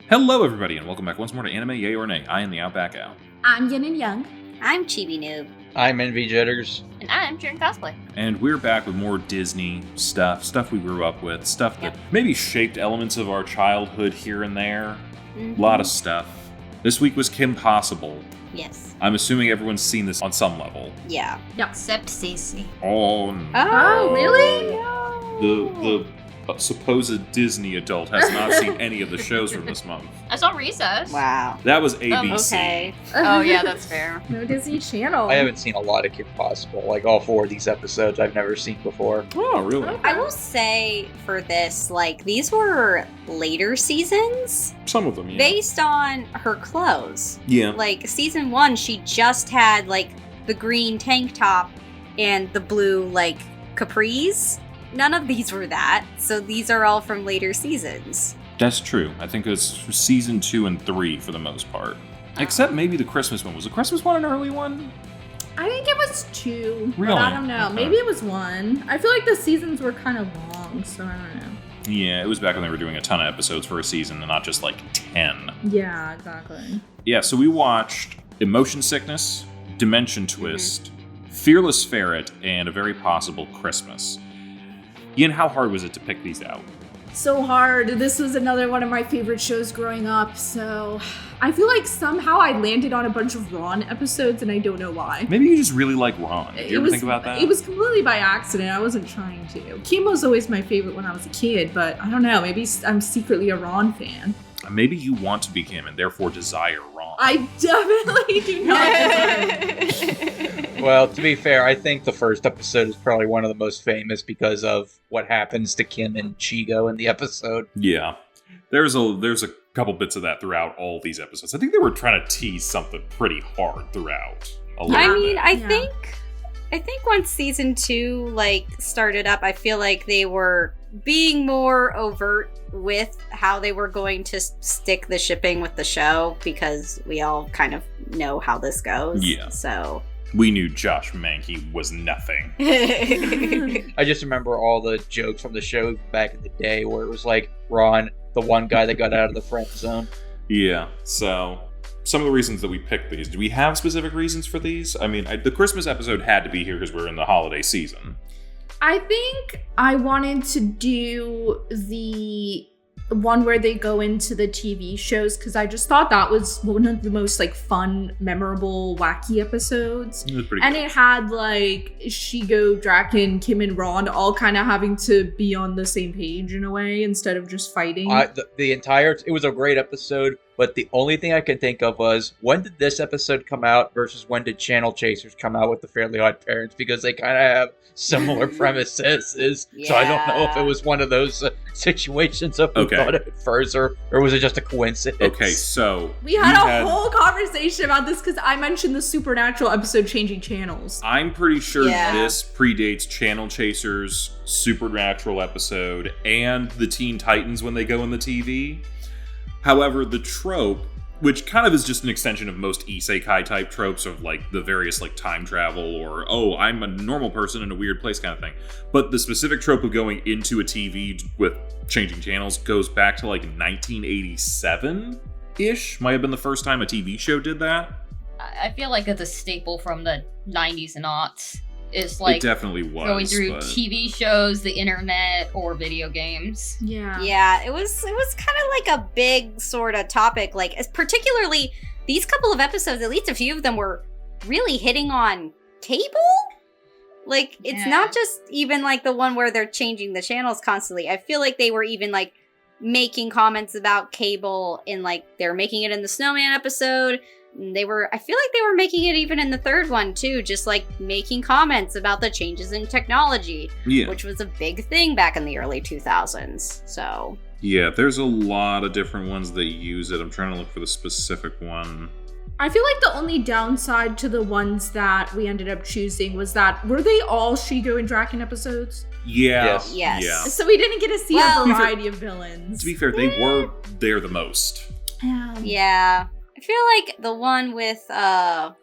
Hello, everybody, and welcome back once more to Anime Yay or Nay. I am TheOutbackAl. I'm Yin&Jung. I'm Chibi Noob. I'm Envy Jitters. And I'm CheerandCosplay. And we're back with more Disney stuff we grew up with, stuff that maybe shaped elements of our childhood here and there. A lot of stuff. This week was Kim Possible. Yes. I'm assuming everyone's seen this on some level. Yeah. Except Cece. Oh, no. Oh, really? The supposed Disney adult has not seen any of the shows from this month. I saw Recess. Wow. That was ABC. Okay. Oh, yeah, that's fair. No Disney Channel. I haven't seen a lot of Kim Possible. Like, all 4 of these episodes I've never seen before. Oh, really? I will say for this, like, these were later seasons Some of them, yeah. based on her clothes. Yeah. Like, season 1, she just had, like, the green tank top and the blue, like, capris. None of these were that, so these are all from later seasons. That's true. I think it's season 2 and 3 for the most part. Except maybe the Christmas one. Was the Christmas one an early one? I think it was 2. Really? But I don't know. Okay. Maybe it was 1. I feel like the seasons were kind of long, so I don't know. Yeah, it was back when they were doing a ton of episodes for a season and not just like 10. Yeah, exactly. Yeah, so we watched Emotion Sickness, Dimension Twist, Fearless Ferret, and A Very Possible Christmas. Ian, how hard was it to pick these out? So hard. This was another one of my favorite shows growing up, so I feel like somehow I landed on a bunch of Ron episodes and I don't know why. Maybe you just really like Ron. Did you ever think about that? It was completely by accident. I wasn't trying to. Kim was always my favorite when I was a kid, but I don't know. Maybe I'm secretly a Ron fan. Maybe you want to be Kim and therefore desire Ron. I definitely do not desire. Well, to be fair, I think the first episode is probably one of the most famous because of what happens to Kim and Chigo in the episode. Yeah. There's a couple bits of that throughout all these episodes. I think they were trying to tease something pretty hard throughout. I think once season 2 like started up, I feel like they were being more overt with how they were going to stick the shipping with the show because we all kind of know how this goes. Yeah. So We knew Josh Mankey was nothing. I just remember all the jokes from the show back in the day where it was like Ron, the one guy that got out of the friend zone. Yeah, so some of the reasons that we picked these, do we have specific reasons for these? I mean, the Christmas episode had to be here because we're in the holiday season. I think I wanted to do the one where they go into the TV shows because I just thought that was one of the most like fun, memorable, wacky episodes. It was pretty And good. it had like Shigo, Draken, Kim, and Ron all kind of having to be on the same page in a way instead of just fighting. It was a great episode, but the only thing I can think of was when did this episode come out versus when did Channel Chasers come out with the Fairly Odd Parents, because they kind of have similar premises. So I don't know if it was one of those situations of who thought it first or was it just a coincidence? Okay, so we had a whole conversation about this because I mentioned the Supernatural episode Changing Channels. I'm pretty sure this predates Channel Chasers, Supernatural episode, and the Teen Titans when they go in the TV. However, the trope, which kind of is just an extension of most isekai type tropes of like the various like time travel or, oh, I'm a normal person in a weird place kind of thing. But the specific trope of going into a TV with changing channels goes back to like 1987-ish. Might have been the first time a TV show did that. I feel like it's a staple from the 90s and aughts. It's like it definitely was going through TV shows, the internet, or video games. Yeah, it was kind of like a big sort of topic. Like, particularly these couple of episodes, at least a few of them were really hitting on cable. Like, it's not just even like the one where they're changing the channels constantly. I feel like they were even like making comments about cable in like they're making it in the Snowman episode. I feel like they were making it even in the third one too, just like making comments about the changes in technology, which was a big thing back in the early 2000s. So yeah, there's a lot of different ones that use it. I'm trying to look for the specific one. I feel like the only downside to the ones that we ended up choosing was that were they all Shigo and Draken episodes? Yeah. Yes. Yeah. So we didn't get to see a variety of villains. To be fair, they were there the most. Yeah. I feel like the one with Ferret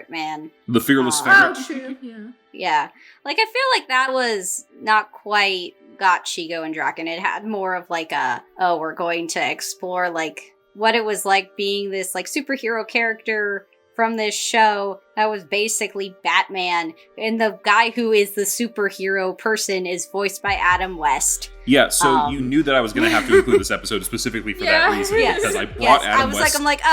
Man. The Fearless Ferret. Oh, true. Yeah. Yeah. Like, I feel like that was not quite got Shigo and Draken. It had more of like we're going to explore like what it was like being this like superhero character from this show that was basically Batman, and the guy who is the superhero person is voiced by Adam West. Yeah, so you knew that I was going to have to include this episode specifically for that reason, because I brought Adam West. I'm like,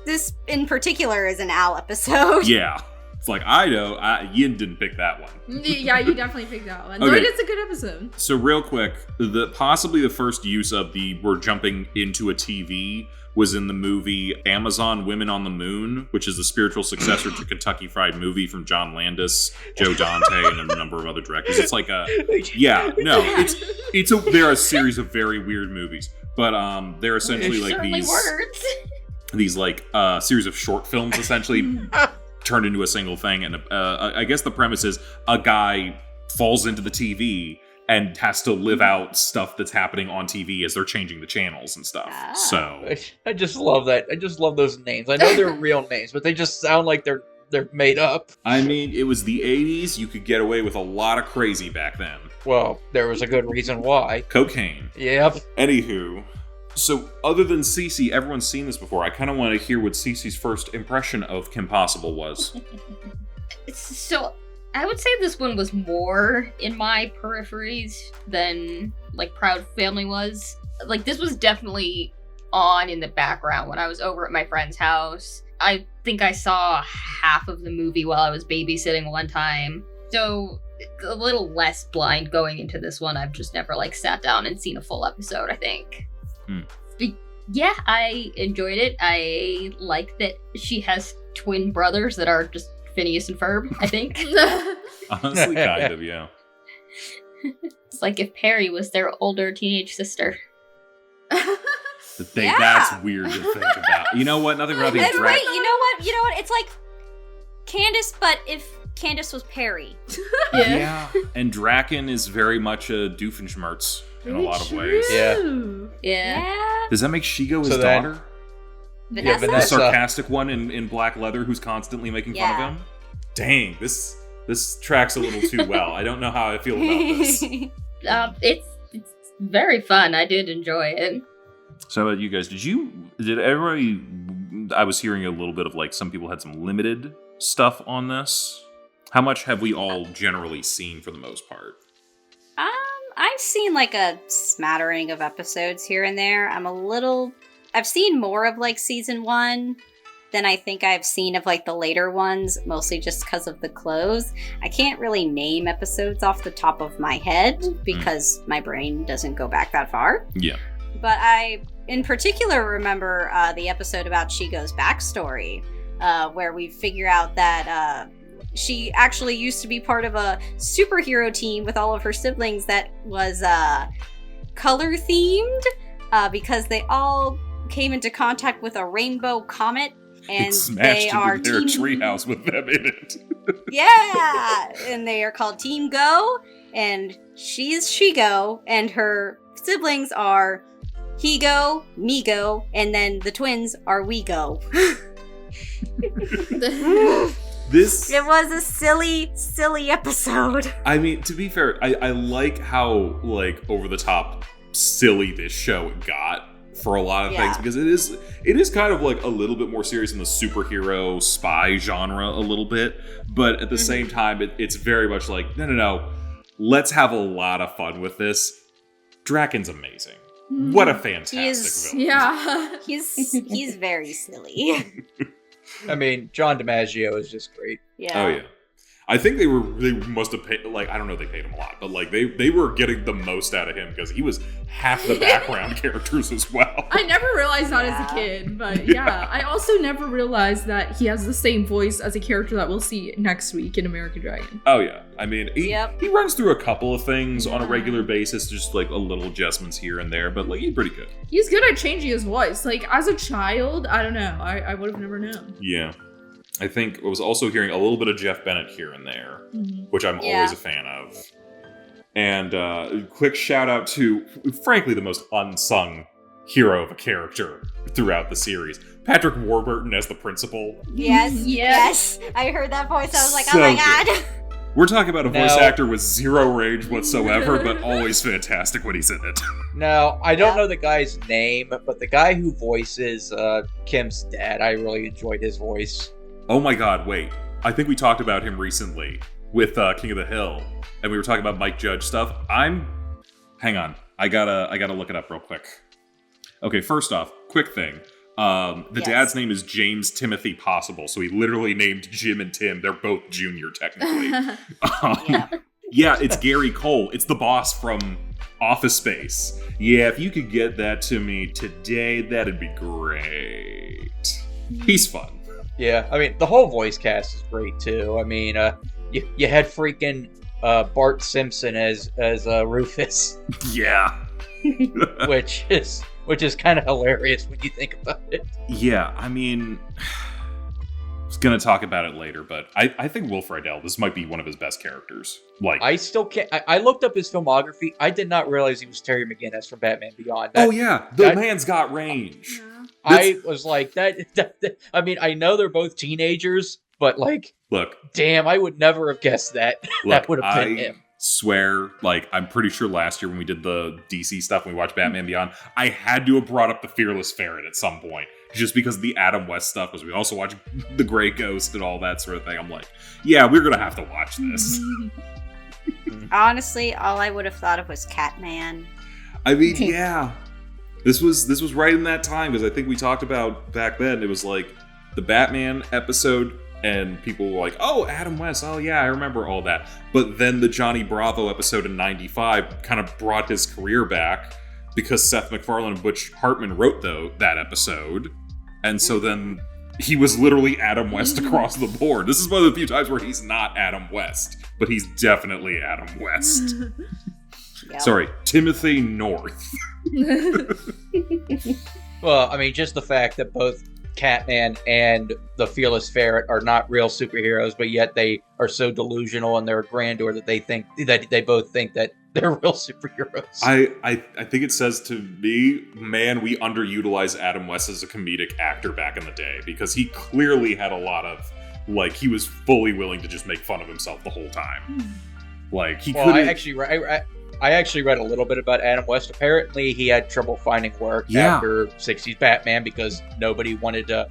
this in particular is an Al episode. Yeah. It's like, I know, Yin didn't pick that one. Yeah, you definitely picked that one. Okay. But it's a good episode. So real quick, possibly the first use of we're jumping into a TV was in the movie Amazon Women on the Moon, which is the spiritual successor to Kentucky Fried Movie from John Landis, Joe Dante, and a number of other directors. It's like they're a series of very weird movies, but they're essentially like these like series of short films essentially turned into a single thing. And I guess the premise is a guy falls into the TV and has to live out stuff that's happening on TV as they're changing the channels and stuff. So I just love that. I just love those names. I know they're real names, but they just sound like they're made up. I mean, it was the 80s. You could get away with a lot of crazy back then. Well, there was a good reason why. Cocaine. Yep. Anywho, so other than Cece, everyone's seen this before. I kind of want to hear what Cece's first impression of Kim Possible was. So, I would say this one was more in my peripheries than, like, Proud Family was. Like, this was definitely on in the background when I was over at my friend's house. I think I saw half of the movie while I was babysitting one time. So, a little less blind going into this one. I've just never, like, sat down and seen a full episode, I think. But yeah, I enjoyed it. I like that she has twin brothers that are just Phineas and Ferb, I think. Honestly, kind of, yeah. It's like if Perry was their older teenage sister. That's weird to think about. You know what? Nothing about these That's right. You know what? It's like Candace, but if Candace was Perry. Yeah. And Draken is very much a Doofenshmirtz in a lot of ways. Yeah. Does that make Shigo his daughter? Vanessa? The sarcastic one in black leather who's constantly making fun of him? Dang, this tracks a little too well. I don't know how I feel about this. It's very fun. I did enjoy it. So how about you guys? Did everybody, I was hearing a little bit of like some people had some limited stuff on this. How much have we all generally seen for the most part? I've seen like a smattering of episodes here and there. I've seen more of like season 1 than I think I've seen of like the later ones, mostly just because of the clothes. I can't really name episodes off the top of my head because my brain doesn't go back that far. Yeah. But I, in particular, remember the episode about Shigo's backstory, where we figure out that she actually used to be part of a superhero team with all of her siblings that was color themed because they all came into contact with a rainbow comet, and they are their treehouse with them in it. Yeah, and they are called Team Go, and she's Shigo, and her siblings are He-Go, Me-Go, and then the twins are We-Go. It was a silly episode. I mean, to be fair, I like how like over the top silly this show got for a lot of things, because it is kind of like a little bit more serious in the superhero spy genre a little bit, but at the same time it's very much like no, let's have a lot of fun with this. Draken's amazing. What a fantastic villain. Yeah. He's very silly. I mean, John DiMaggio is just great. Yeah. Oh yeah. I think they must have paid, like, I don't know if they paid him a lot, but like they were getting the most out of him because he was half the background characters as well. I never realized that as a kid, but yeah. I also never realized that he has the same voice as a character that we'll see next week in American Dragon. Oh yeah. I mean, he runs through a couple of things on a regular basis, just like a little adjustments here and there, but like he's pretty good. He's good at changing his voice. Like as a child, I don't know. I would have never known. Yeah. I think I was also hearing a little bit of Jeff Bennett here and there, which I'm always a fan of. And quick shout out to, frankly, the most unsung hero of a character throughout the series. Patrick Warburton as the principal. Yes. I heard that voice. I was like, So oh my god. We're talking about a voice Now- actor with zero range whatsoever, but always fantastic when he's in it. Now, I don't Yeah. know the guy's name, but the guy who voices Kim's dad, I really enjoyed his voice. Oh my god, wait. I think we talked about him recently with King of the Hill, and we were talking about Mike Judge stuff. Hang on. I gotta look it up real quick. Okay, first off, quick thing. The Yes. dad's name is James Timothy Possible, so he literally named Jim and Tim. They're both junior, technically. Yeah. Yeah, it's Gary Cole. It's the boss from Office Space. Yeah, if you could get that to me today, that'd be great. He's fun. Yeah, I mean, the whole voice cast is great, too. I mean, you had freaking Bart Simpson as Rufus, Yeah. which is kind of hilarious when you think about it. Yeah, I mean, I was gonna talk about it later, but I think Will Friedle, this might be one of his best characters. Like, I still can't. I looked up his filmography. I did not realize he was Terry McGinnis from Batman Beyond. oh yeah, the that- man's got range. I was like that. I mean, I know they're both teenagers, but like, Look, damn, I would never have guessed that. That would have been I him. swear, like, I'm pretty sure last year when we did the DC stuff, when we watched Batman Beyond, I had to have brought up the Fearless Ferret at some point, just because of the Adam West stuff, because we also watched The Grey Ghost and all that sort of thing. I'm like, yeah, we're gonna have to watch this. Honestly, all I would have thought of was Catman. I mean, yeah. This was right in that time, because I think we talked about back then, it was like the Batman episode, and people were like, oh, Adam West, oh yeah, I remember all that. But then the Johnny Bravo episode in 95 kind of brought his career back, because Seth MacFarlane and Butch Hartman wrote that episode. And so then he was literally Adam West across the board. This is one of the few times where he's not Adam West, but he's definitely Adam West. Yep. Sorry, Timothy North. Well, I mean, just the fact that both Catman and the Fearless Ferret are not real superheroes, but yet they are so delusional in their grandeur that they both think that they're real superheroes. I think it says to me, man, we underutilize Adam West as a comedic actor back in the day, because he clearly had a lot of, like, he was fully willing to just make fun of himself the whole time. Like, he Well, couldn't... I actually read a little bit about Adam West. Apparently, he had trouble finding work Yeah. after 60s Batman because nobody wanted to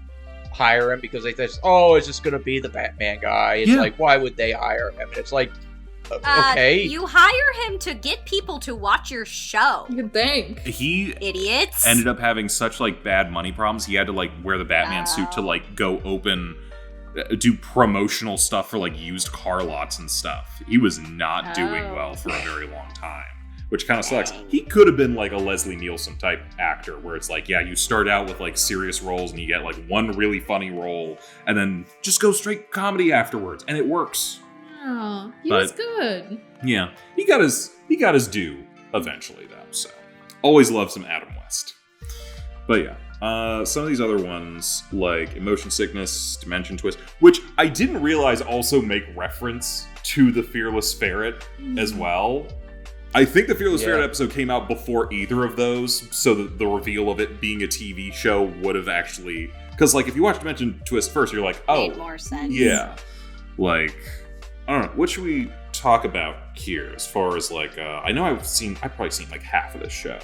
hire him because they said, oh, is this going to be the Batman guy? It's Yeah. like, why would they hire him? And it's like, okay. You hire him to get people to watch your show. You could think. He Idiots. ended up having such, like, bad money problems. He had to, like, wear the Batman suit to, like, go do promotional stuff for, like, used car lots and stuff. He was not doing Oh. well for a very long time, which kind of sucks. Dang. He could have been, like, a Leslie Nielsen type actor, where it's like, yeah, you start out with, like, serious roles and you get, like, one really funny role and then just go straight comedy afterwards, and it works. Oh, he was But- good. Yeah, he got his due eventually, though. So always love some Adam West. But yeah, some of these other ones like Emotion Sickness, Dimension Twist, which I didn't realize also make reference to the Fearless Ferret as well. I think the Fearless Ferret episode came out before either of those, so the reveal of it being a TV show would have actually, because like if you watch Dimension Twist first, you're like, oh, Made more sense. yeah, like. I don't know. What should we talk about here as far as like, I know I've probably seen like half of this show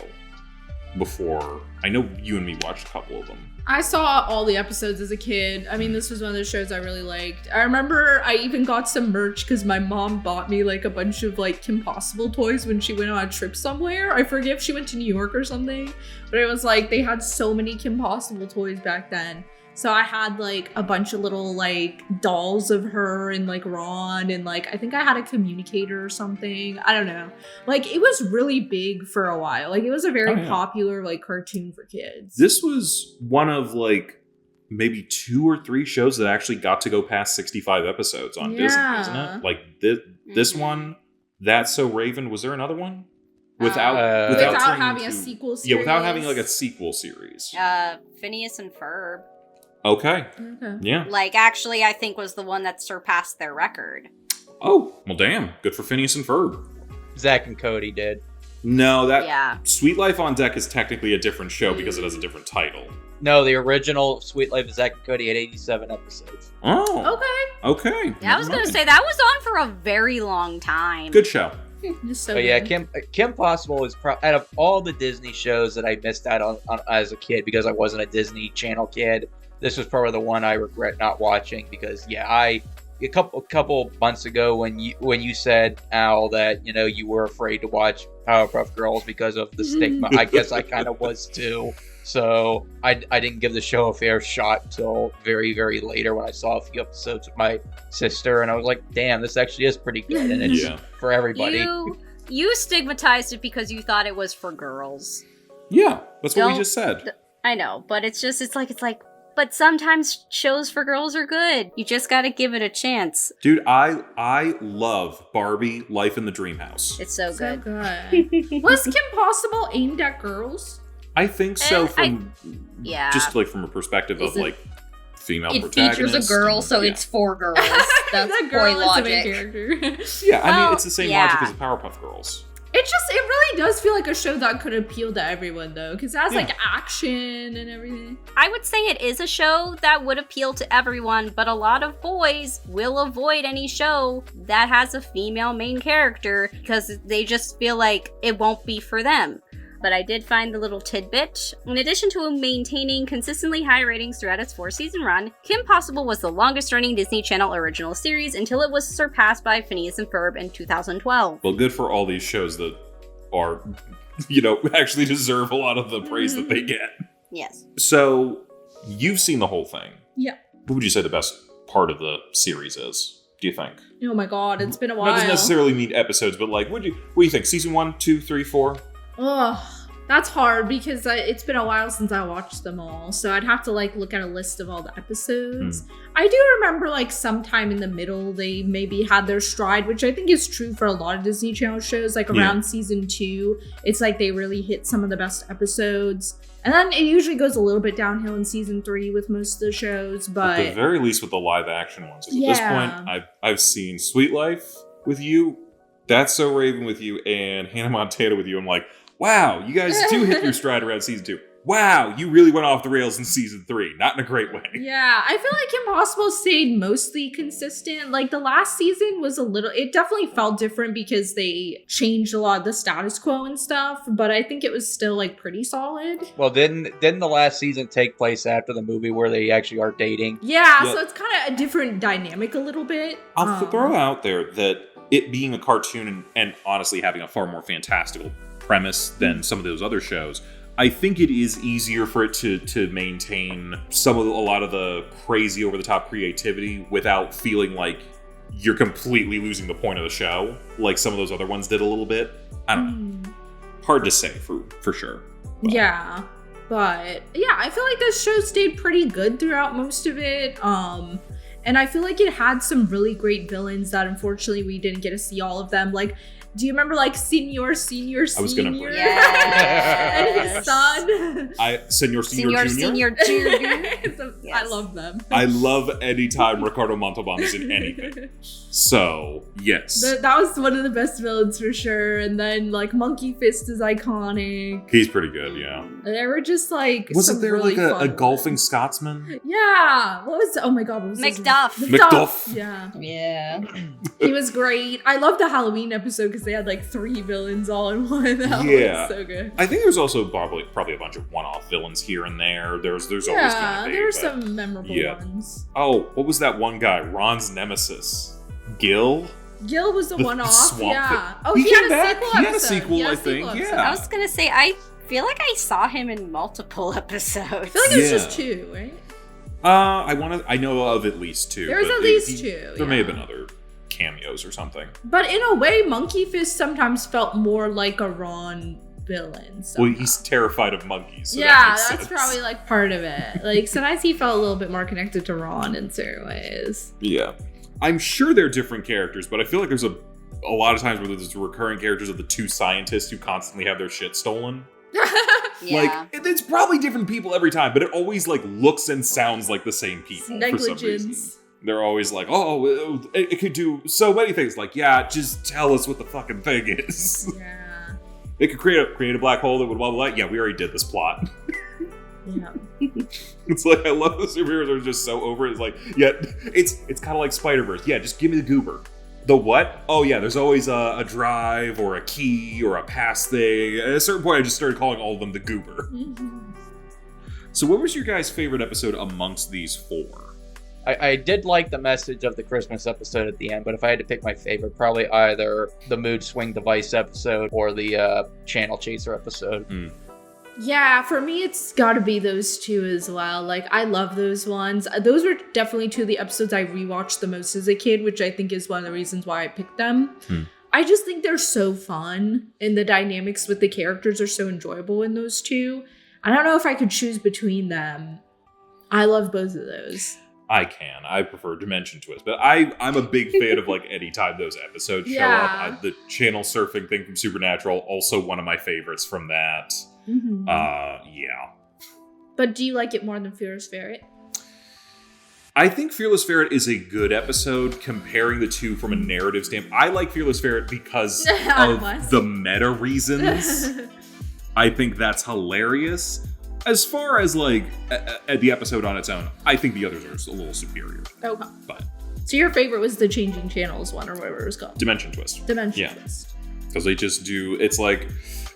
before. I know you and me watched a couple of them. I saw all the episodes as a kid. I mean, this was one of the shows I really liked. I remember I even got some merch because my mom bought me like a bunch of like Kim Possible toys when she went on a trip somewhere. I forget if she went to New York or something, but it was like they had so many Kim Possible toys back then. So I had like a bunch of little like dolls of her and like Ron, and like I think I had a communicator or something. I don't know. Like it was really big for a while. Like it was a very popular like cartoon for kids. This was one of like maybe 2 or 3 shows that actually got to go past 65 episodes on Disney, isn't it? Like this one, That's So Raven. Was there another one? Without turning having a into- sequel series. Yeah, without having like a sequel series. Phineas and Ferb. Okay. Okay. Yeah. Like, actually, I think was the one that surpassed their record. Oh, well, damn. Good for Phineas and Ferb. Zach and Cody did. No, that Yeah. Sweet Life on Deck is technically a different show because it has a different title. No, the original Sweet Life of Zack and Cody had 87 episodes. Oh, Okay. okay. Yeah, I was never gonna mind. say that was on for a very long time. Good show. Just so But yeah, good. Kim Possible is out of all the Disney shows that I missed out on as a kid because I wasn't a Disney Channel kid. This was probably the one I regret not watching because a couple months ago when you said, Al, that you were afraid to watch Powerpuff Girls because of the stigma. I guess I kind of was too. So I didn't give the show a fair shot until very, very later when I saw a few episodes with my sister, and I was like, damn, this actually is pretty good, and it's Yeah. for everybody. You stigmatized it because you thought it was for girls. Yeah, that's what we Don't- just said. I know, but it's like, but sometimes shows for girls are good. You just gotta give it a chance. Dude, I love Barbie Life in the Dream House. It's so So good. good. Was Kim Possible aimed at girls? I think so from Yeah. just like from a perspective of Is it- like female It protagonist. features a girl, so yeah. it's for girls. That's the boy girl is the main logic. character. Yeah, I mean Well, it's the same yeah. logic as the Powerpuff Girls. It really does feel like a show that could appeal to everyone though, because it has Yeah. like action and everything. I would say it is a show that would appeal to everyone, but a lot of boys will avoid any show that has a female main character because they just feel like it won't be for them. But I did find the little tidbit. In addition to maintaining consistently high ratings throughout its 4-season run, Kim Possible was the longest running Disney Channel original series until it was surpassed by Phineas and Ferb in 2012. Well, good for all these shows that are, actually deserve a lot of the praise that they get. Yes. So, you've seen the whole thing. Yeah. What would you say the best part of the series is? Do you think? Oh my god, it's been a That while. doesn't necessarily mean episodes, but like, what do you think? Season 1, 2, 3, 4? Ugh, that's hard because it's been a while since I watched them all, so I'd have to look at a list of all the episodes. I do remember sometime in the middle they maybe had their stride, which I think is true for a lot of Disney Channel shows. Around season 2, it's they really hit some of the best episodes, and then it usually goes a little bit downhill in season 3 with most of the shows. At the But very least with the live action ones. 'Cause at this Yeah. point, I've seen Sweet Life with you, That's So Raven with you, and Hannah Montana with you. I'm like, wow, you guys do hit your stride around season 2. Wow, you really went off the rails in season 3. Not in a great way. yeah, I feel like Kim Possible stayed mostly consistent. The last season was it definitely felt different because they changed a lot of the status quo and stuff, but I think it was still pretty solid. Well, didn't the last season take place after the movie where they actually are dating? Yeah, Yeah. so it's kind of a different dynamic a little bit. I'll throw out there that it being a cartoon and honestly having a far more fantastical premise than some of those other shows, I think it is easier for it to maintain a lot of the crazy over the top creativity without feeling like you're completely losing the point of the show, like some of those other ones did a little bit. I don't know. Hard to say for sure. But- Yeah. But yeah, I feel like this show stayed pretty good throughout most of it. And I feel like it had some really great villains that unfortunately we didn't get to see all of them. Do you remember Senior? I was gonna bring And his Yes. son. Senior Junior. Senior. I love them. I love anytime Ricardo Montalban is in anything. So, yes. That was one of the best villains for sure. And then Monkey Fist is iconic. He's pretty good, yeah. They were just Wasn't some there really a fun golfing ones. Scotsman? Yeah. Oh my god, what was his name? McDuff. McDuff. Yeah. Yeah. He was great. I love the Halloween episode because they had 3 villains all in one. That Yeah. was so good. I think there's also probably a bunch of one-off villains here and there. There's always going Yeah, to be. there were but- some memorable yeah. ones. Oh, what was that one guy? Ron's nemesis, Gil. Gil was the The one off. swamp Yeah. thing. Oh, He he came had a back. sequel He had a episode. sequel, He had a I think, sequel yeah. episode. I was gonna say, I feel like I saw him in multiple episodes. I feel like it was Yeah. just 2, right? I know of at least 2. There was but at least 2. There may have yeah. been other cameos or something. But in a way, Monkey Fist sometimes felt more like a Ron villain. Well, somehow. he's terrified of monkeys. So yeah, that makes that's sense. probably part of it. Sometimes he felt a little bit more connected to Ron in certain ways. Yeah. I'm sure they're different characters, but I feel like there's a lot of times where there's recurring characters of the 2 scientists who constantly have their shit stolen. Yeah. It's probably different people every time, but it always looks and sounds like the same people for some reason. Negligence. They're always like, oh, it could do so many things. Yeah, just tell us what the fucking thing is. Yeah. It could create a black hole that would blah blah blah. Yeah, we already did this plot. Yeah. It's like I love the superheroes are just so over it. It's like, yeah, it's kind of like Spider-Verse. Yeah, just give me the goober. The what? Oh yeah, there's always a drive or a key or a pass thing. At a certain point, I just started calling all of them the goober. So what was your guys' favorite episode amongst these four? I did like the message of the Christmas episode at the end, but if I had to pick my favorite, probably either the mood swing device episode or the channel chaser episode. Yeah, for me, it's gotta be those two as well. Like, I love those ones. Those were definitely two of the episodes I rewatched the most as a kid, which I think is one of the reasons why I picked them. I just think they're so fun, and the dynamics with the characters are so enjoyable in those two. I don't know if I could choose between them. I love both of those. I can. I prefer Dimension Twist, but I'm a big fan of like anytime those episodes show up. The channel surfing thing from Supernatural, also one of my favorites from that. Yeah. But do you like it more than Fearless Ferret? I think Fearless Ferret is a good episode comparing the two from a narrative standpoint. I like Fearless Ferret because of the meta reasons. I think that's hilarious. As far as like the episode on its own, I think the others are a little superior. Okay. But so your favorite was the Changing Channels one, or whatever it was called? Dimension Twist. Dimension Twist. Because they just do, it's like,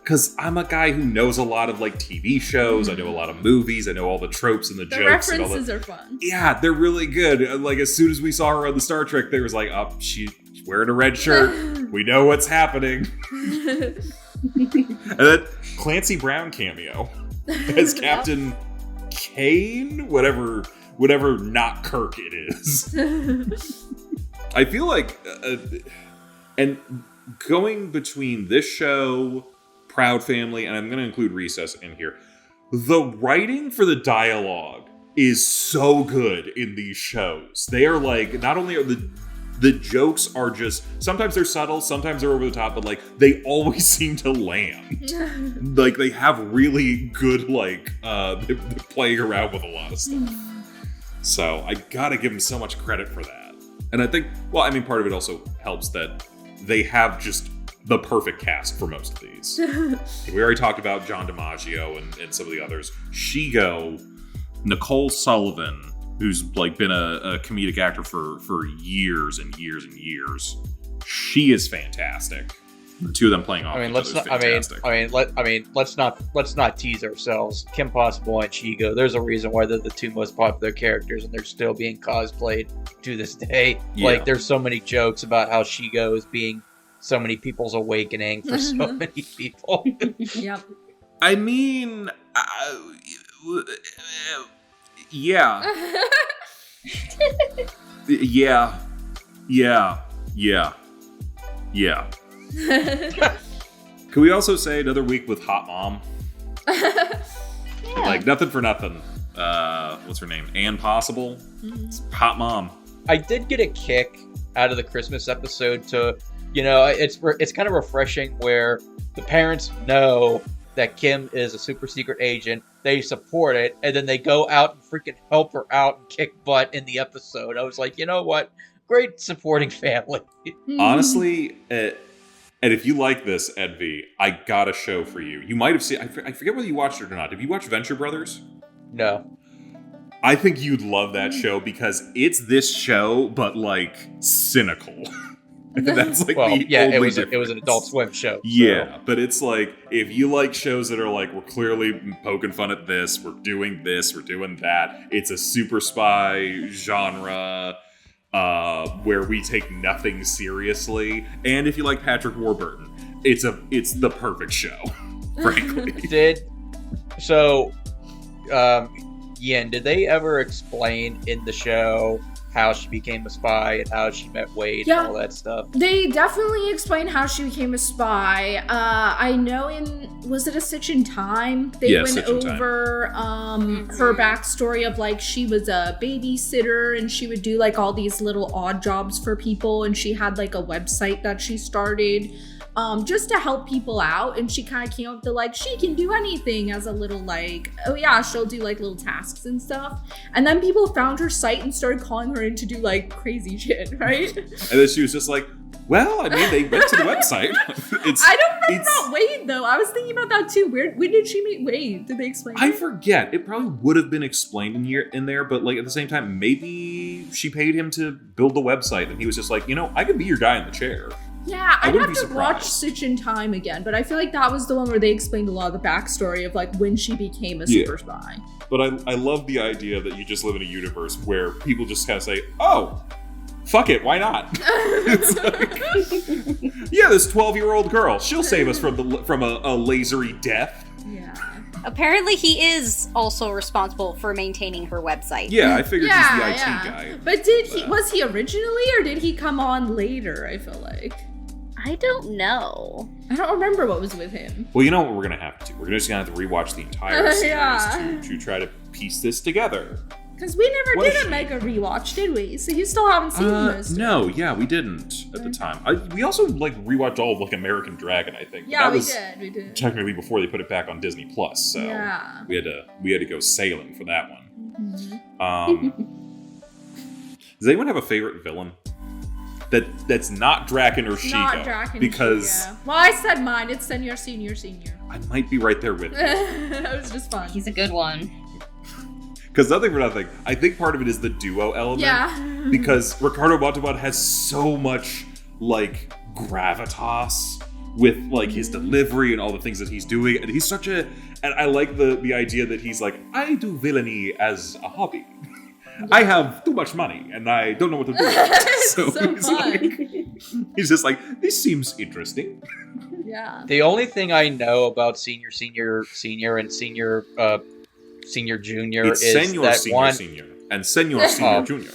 because I'm a guy who knows a lot of like TV shows, I know a lot of movies, I know all the tropes and the jokes. The references and all are fun. Yeah, they're really good. Like as soon as we saw her on the Star Trek, there was like, oh, she's wearing a red shirt. We know what's happening. And then Clancy Brown cameo as Captain Kane, whatever not Kirk it is. I feel like, and going between this show, Proud Family, and I'm going to include Recess in here, the writing for the dialogue is so good in these shows. They are like, not only are the jokes are just, sometimes they're subtle, sometimes they're over the top, but like they always seem to land. Like they have really good like they're playing around with a lot of stuff. So I gotta give them so much credit for that. And I think, well, I mean, part of it also helps that they have just the perfect cast for most of these. We already talked about John DiMaggio and some of the others. Shigo, Nicole Sullivan, who's like been a comedic actor for years and years and years. She is fantastic. The two of them playing off. Let's not tease ourselves. Kim Possible and Shigo. There's a reason why they're the two most popular characters, and they're still being cosplayed to this day. Yeah. Like there's so many jokes about how Shigo is being so many people's awakening for so many people. Yep. I mean, yeah. Yeah. Can we also say another week with Hot Mom? Like nothing for nothing. What's her name? Ann Possible. It's Hot Mom. I did get a kick out of the Christmas episode to, it's kind of refreshing where the parents know that Kim is a super secret agent. They support it, and then they go out and freaking help her out and kick butt in the episode. I was like, you know what? Great supporting family. Honestly, and if you like this, Edvi, I got a show for you. You might have seen, I forget whether you watched it or not. Have you watched Venture Brothers? No. I think you'd love that show because it's this show, but like cynical. And that's like it was an Adult Swim show. So. Yeah, but it's like if you like shows that are like we're clearly poking fun at this, we're doing that. It's a super spy genre where we take nothing seriously. And if you like Patrick Warburton, it's the perfect show, frankly. Yin, did they ever explain in the show how she became a spy and how she met Wade and all that stuff? They definitely explain how she became a spy. I know was it A Stitch in Time? They went over her backstory of like she was a babysitter and she would do like all these little odd jobs for people, and she had like a website that she started just to help people out, and she kind of came up to like she can do anything as a little like, oh yeah, she'll do like little tasks and stuff, and then people found her site and started calling her in to do like crazy shit, right? And then she was just like, Well, I mean, they went to the website. I don't remember about Wade, though. I was thinking about that, too. When did she meet Wade? Did they explain I it? forget. It probably would have been explained in there, but like at the same time, maybe she paid him to build the website, and he was just like, I could be your guy in the chair. Yeah, I'd wouldn't have be to watch surprised. Stitch in Time again, but I feel like that was the one where they explained a lot of the backstory of like when she became a super spy. But I love the idea that you just live in a universe where people just kind of say, oh, fuck it, why not? It's like, yeah, this 12-year-old girl, she'll save us from a lasery death. Yeah. Apparently, he is also responsible for maintaining her website. Yeah, I figured he's the IT guy. But was he originally, or did he come on later, I feel like? I don't know. I don't remember what was with him. Well, you know what we're going to have to do? We're just going to have to rewatch the entire series Yeah. to try to piece this together. Because we never What a did a shame. mega rewatch, did we? So you still haven't seen most. No, yeah, we didn't at the time. We also rewatched all of American Dragon, I think. Yeah, That we was did. We did. technically before they put it back on Disney Plus, so Yeah. we had to go sailing for that one. Mhm. Does anyone have a favorite villain that's not Draken or Shiga? Not Draken. Because Shiga. Well, I said mine. It's Senior. I might be right there with you. That was just fun. He's a good one. Because nothing for nothing, I think part of it is the duo element. Yeah. Because Ricardo Montalban has so much like gravitas with like his delivery and all the things that he's doing, and he's such a. And I like the idea that he's like, I do villainy as a hobby. I have too much money and I don't know what to do. So it's fun. like, he's just like, this seems interesting. Yeah. The only thing I know about senior, and senior junior It's is Senor that Senior one. Senior and Senor Senior Junior.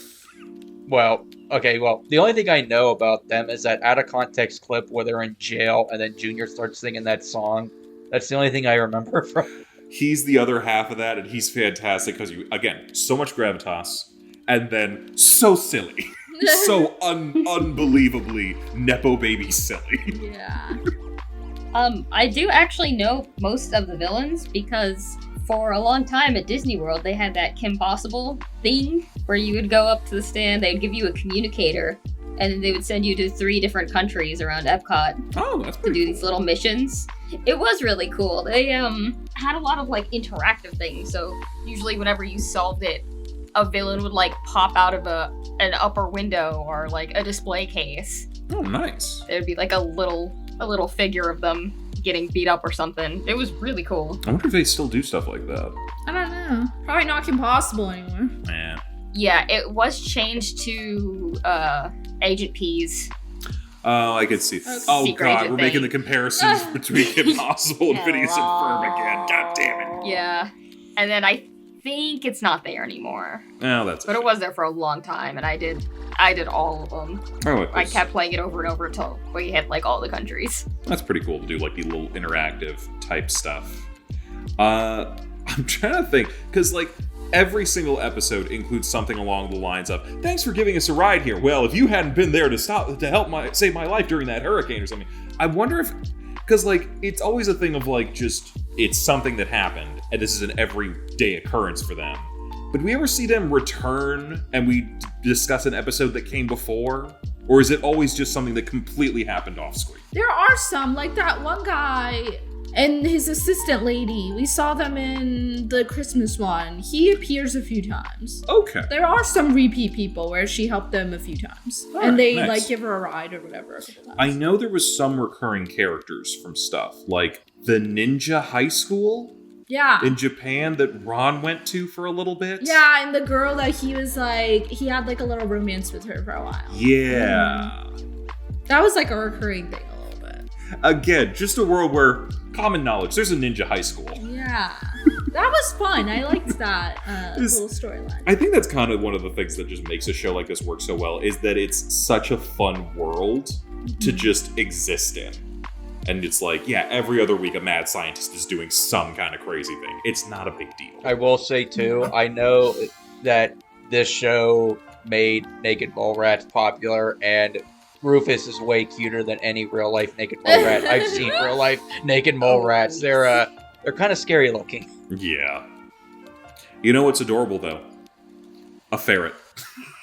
Well, the only thing I know about them is that out of context clip where they're in jail and then Junior starts singing that song. That's the only thing I remember from it. He's the other half of that, and he's fantastic because so much gravitas, and then so silly. So unbelievably Nepo baby silly. Yeah. I do actually know most of the villains because for a long time at Disney World, they had that Kim Possible thing where you would go up to the stand, they'd give you a communicator, and then they would send you to 3 different countries around Epcot Oh, that's to pretty do cool. these little missions. It was really cool. They had a lot of like interactive things. So usually whenever you solved it, a villain would like pop out of an upper window or like a display case. Oh, nice. There'd be like a little figure of them getting beat up or something. It was really cool. I wonder if they still do stuff like that. I don't know. Probably not impossible anymore. Man. Yeah, it was changed to Agent P's. Oh, I could see. Okay. Oh, Secret God, agent we're making thing. the comparisons between Impossible and Phineas and Ferb again. God damn it. Yeah. And then I think it's not there anymore. Oh, that's. But it was there for a long time, and I did all of them. Oh, I kept playing it over and over until we hit like all the countries. That's pretty cool to do, like the little interactive type stuff. I'm trying to think, because like every single episode includes something along the lines of "Thanks for giving us a ride here." Well, if you hadn't been there to help save my life during that hurricane or something, I wonder if, because like it's always a thing of like just it's something that happened, and this is an everyday occurrence for them. But do we ever see them return and we discuss an episode that came before? Or is it always just something that completely happened off screen? There are some, like that one guy and his assistant lady. We saw them in the Christmas one. He appears a few times. Okay. There are some repeat people where she helped them a few times. Alright, And they nice. like give her a ride or whatever. A couple times. I know there was some recurring characters from stuff, like the ninja high school Yeah. in Japan that Ron went to for a little bit. Yeah, and the girl that he was like, he had like a little romance with her for a while. Yeah. That was like a recurring thing a little bit. Again, just a world where common knowledge, there's a ninja high school. Yeah. That was fun. I liked that This- little storyline. I think that's kind of one of the things that just makes a show like this work so well, is that it's such a fun world to just exist in. And it's like, yeah, every other week a mad scientist is doing some kind of crazy thing. It's not a big deal. I will say too, I know that this show made naked mole rats popular, and Rufus is way cuter than any real life naked mole rat I've seen. Real life naked mole rats, they're kind of scary looking. Yeah. You know what's adorable, though? A ferret.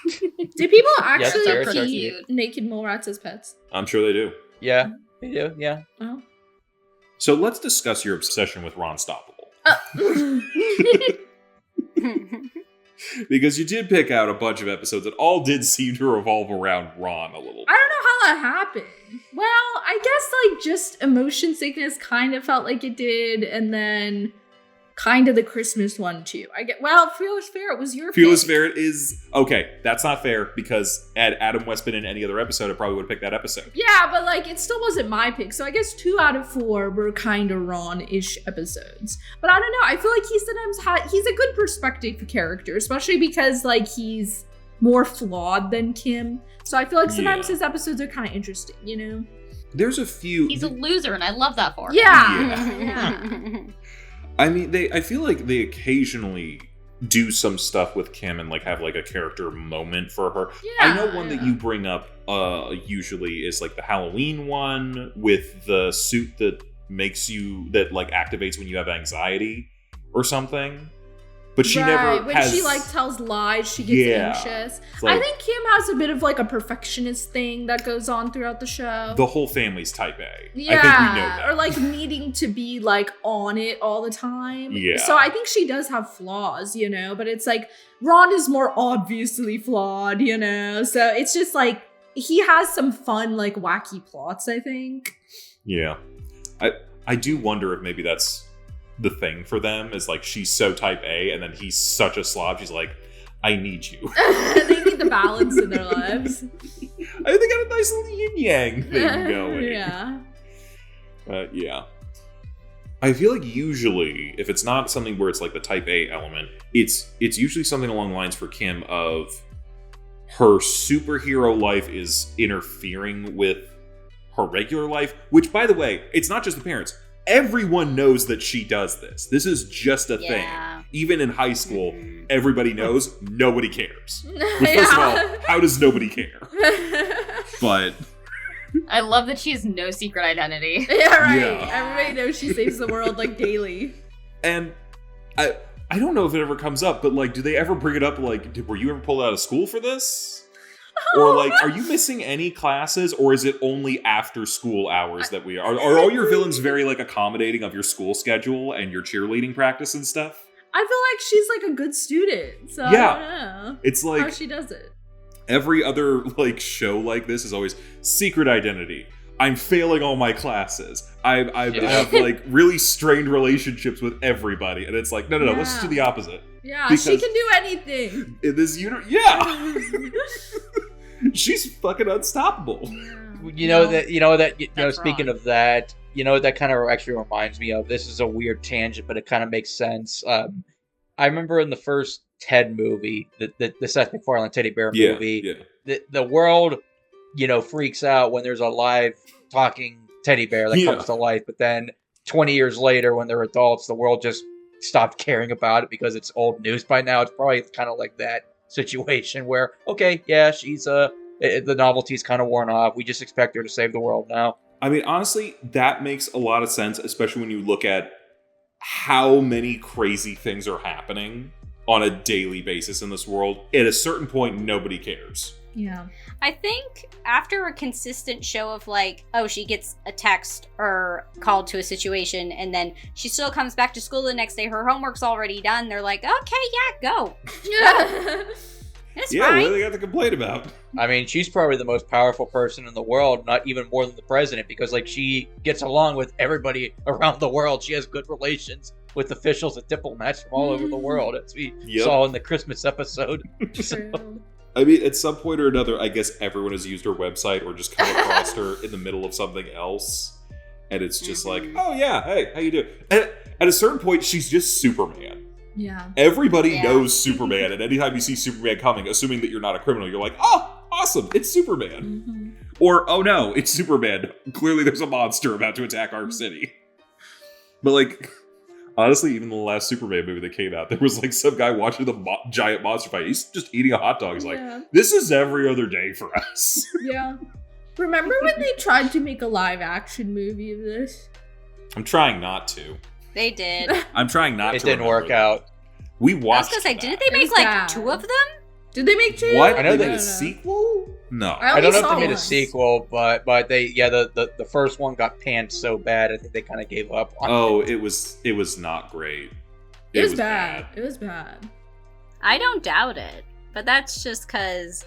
Do people actually ferrets are keep cute. naked mole rats as pets? I'm sure they do. Yeah, they do. Yeah. Oh. So let's discuss your obsession with Ron Stoppable. Because you did pick out a bunch of episodes that all did seem to revolve around Ron a little bit. I don't know how that happened. Well, I guess like just emotion sickness kind of felt like it did, and then kind of the Christmas one too. Fearless Ferret was your Fearless pick. Ferret is... Okay, that's not fair, because had Adam West been in any other episode, I probably would have picked that episode. Yeah, but like it still wasn't my pick. So I guess 2 out of 4 were kind of Ron-ish episodes. But I don't know. I feel like he sometimes he's a good perspective character, especially because like he's more flawed than Kim. So I feel like sometimes his episodes are kind of interesting, you know? There's a few... He's a loser, and I love that for him. Yeah. I mean, I feel like they occasionally do some stuff with Kim and like have like a character moment for her. I know one that you bring up usually is like the Halloween one with the suit that like activates when you have anxiety or something. But she never when has... she like tells lies, she gets anxious. Like, I think Kim has a bit of like a perfectionist thing that goes on throughout the show. the whole family's type A. Yeah, I think we know that. or like needing to be like on it all the time. Yeah. So I think she does have flaws, you know, but it's like Ron is more obviously flawed, you know. So it's just like he has some fun like wacky plots, I think. Yeah. I do wonder if maybe that's the thing for them, is like she's so type A and then he's such a slob. She's like, I need you. They need the balance in their lives. I think they got a nice little yin-yang thing going. Yeah. Yeah. I feel like usually, if it's not something where it's like the type A element, it's usually something along the lines for Kim of her superhero life is interfering with her regular life, which, by the way, it's not just the parents. Everyone knows that she does this. This is just a thing. Even in high school, everybody knows, nobody cares. Well, first of all, how does nobody care? But I love that she has no secret identity. Yeah, right. Yeah. Everybody knows she saves the world like daily. And I don't know if it ever comes up, but like, do they ever bring it up? Like, were you ever pulled out of school for this? Or like, are you missing any classes, or is it only after school hours that we are all your villains very like accommodating of your school schedule and your cheerleading practice and stuff? I feel like she's like a good student, so Yeah. I don't know It's like how she does it. every other like show like this is always secret identity. I'm failing all my classes. I have like really strained relationships with everybody, and it's like no, let's just do the opposite. Yeah, Because she can do anything. In this yeah, she's fucking unstoppable. Speaking of that, that kind of actually reminds me of, this is a weird tangent, but it kind of makes sense. I remember in the first Ted movie, the Seth MacFarlane Teddy Bear movie, the world, freaks out when there's a live talking teddy bear that comes to life, but then 20 years later, when they're adults, the world just stopped caring about it because it's old news by now. It's probably kind of like that situation where, okay, yeah, she's the novelty's kind of worn off. We just expect her to save the world now. I mean, honestly, that makes a lot of sense, especially when you look at how many crazy things are happening on a daily basis in this world. At a certain point, nobody cares. Yeah. I think after a consistent show of like, oh, she gets a text or called to a situation, and then she still comes back to school the next day, her homework's already done, they're like, okay, yeah, go. It's Yeah, fine. what do they got to complain about? I mean, she's probably the most powerful person in the world, not even more than the president, because like she gets along with everybody around the world. She has good relations with officials and diplomats from all over the world, as we saw in the Christmas episode. True. I mean, at some point or another, I guess everyone has used her website or just come across her in the middle of something else. And it's just like, oh yeah, hey, how you doing? And at a certain point, she's just Superman. Yeah. Everybody knows Superman, and anytime you see Superman coming, assuming that you're not a criminal, you're like, oh, awesome, it's Superman. Mm-hmm. Or, oh no, it's Superman. Clearly there's a monster about to attack our city. But like, honestly, even the last Superman movie that came out, there was like some guy watching the giant monster fight. He's just eating a hot dog. He's like, this is every other day for us. Yeah. Remember when they tried to make a live action movie of this? I'm trying not to. They did. I'm trying not to. It didn't work out. We I was watched gonna say, that. didn't they It make was like bad. 2 of them? Did they make two? What? I know They they- made a sequel? No. I don't know if saw they made a one. sequel, but the first one got panned so bad, I think they kind of gave up on Oh, it. it was not great. It was bad. It was bad. I don't doubt it, but that's just because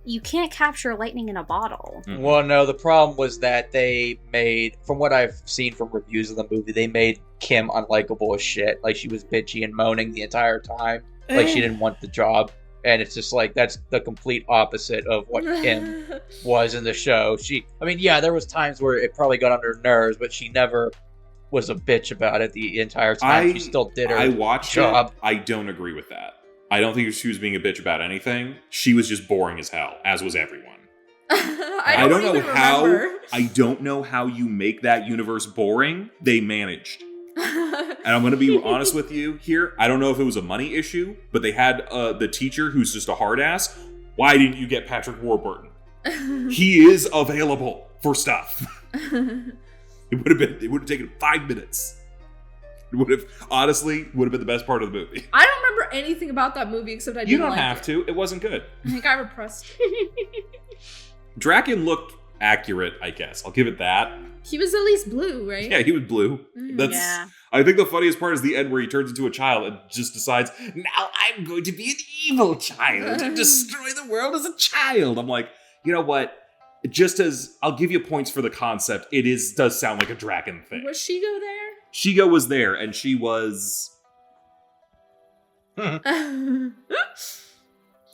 you can't capture lightning in a bottle. Mhm. Well, no, the problem was that they made, from what I've seen from reviews of the movie, they made Kim unlikable as shit. Like, she was bitchy and moaning the entire time. Like, she didn't want the job. And it's just like, that's the complete opposite of what Kim was in the show. There was times where it probably got under her nerves, but she never was a bitch about it the entire time. She still did her I watched job. it. I don't agree with that. I don't think she was being a bitch about anything. She was just boring as hell, as was everyone. I don't know even how. remember. I don't know how you make that universe boring. They managed. And I'm going to be honest with you here. I don't know if it was a money issue, but they had the teacher who's just a hard ass. Why didn't you get Patrick Warburton? He is available for stuff. It would have taken 5 minutes. It would have been the best part of the movie. I don't remember anything about that movie except I didn't You don't like have it. to. It wasn't good. I think I repressed it. Draken looked accurate, I guess. I'll give it that. He was at least blue, right? Yeah, he was blue. Mm. That's. Yeah. I think the funniest part is the end where he turns into a child and just decides, now I'm going to be an evil child and destroy the world as a child. I'm like, you know what? Just as I'll give you points for the concept, does sound like a Draken thing. Was Shigo there? Shigo was there, and she was.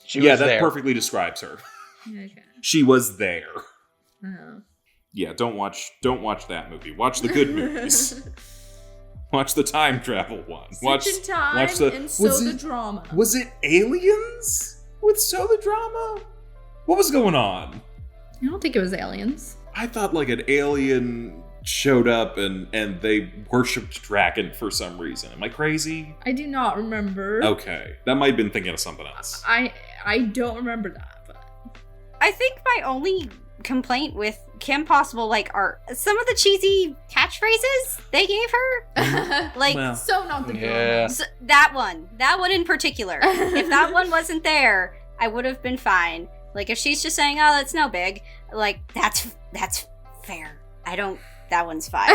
She Yeah, was that there. perfectly describes her. Okay. She was there. Oh. Yeah, don't watch that movie. Watch the good movies. Watch the time travel one. Watch in time watch the- and was so the it- drama. Was it Aliens with Soda Drama? What was going on? I don't think it was aliens. I thought like an alien showed up and they worshipped Draken for some reason. Am I crazy? I do not remember. Okay, that might have been thinking of something else. I don't remember that, but I think my only complaint with Kim Possible, are some of the cheesy catchphrases they gave her. Like, Well, so not the Yeah. so that one in particular. If that one wasn't there, I would have been fine. Like, if she's just saying, oh, that's no big, that's fair. That one's fine.